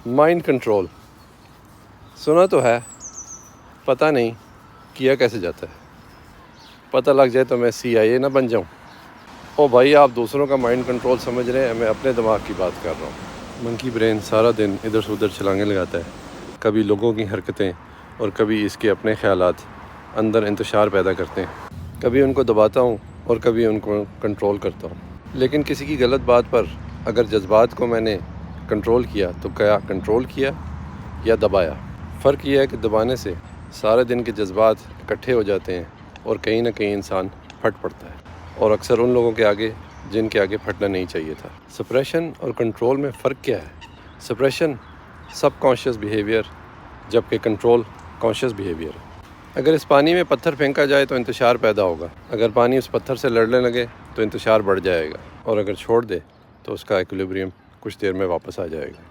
Mind control سنا تو ہے، پتہ نہیں کیا کیسے جاتا ہے۔ پتہ لگ جائے تو میں CIA نہ بن جاؤں۔ او بھائی، آپ دوسروں کا مائنڈ کنٹرول سمجھ رہے ہیں، میں اپنے دماغ کی بات کر رہا ہوں۔ منکی برین سارا دن ادھر سے ادھر چھلانگیں لگاتا ہے، کبھی لوگوں کی حرکتیں اور کبھی اس کے اپنے خیالات اندر انتشار پیدا کرتے ہیں۔ کبھی ان کو دباتا ہوں اور کبھی ان کو کنٹرول کرتا ہوں۔ لیکن کسی کی غلط بات پر اگر جذبات کو میں نے کنٹرول کیا تو کیا کنٹرول کیا یا دبایا؟ فرق یہ ہے کہ دبانے سے سارے دن کے جذبات اکٹھے ہو جاتے ہیں اور کہیں نہ کہیں انسان پھٹ پڑتا ہے، اور اکثر ان لوگوں کے آگے جن کے آگے پھٹنا نہیں چاہیے تھا۔ سپریشن اور کنٹرول میں فرق کیا ہے؟ سپریشن سب کانشیس بیہیویئر، جبکہ کنٹرول کانشیس بیہیویئر ہے۔ اگر اس پانی میں پتھر پھینکا جائے تو انتشار پیدا ہوگا، اگر پانی اس پتھر سے لڑنے لگے تو انتشار بڑھ جائے گا، اور اگر چھوڑ دے تو اس کا ایکولیبریم کچھ دیر میں واپس آ جائے گا۔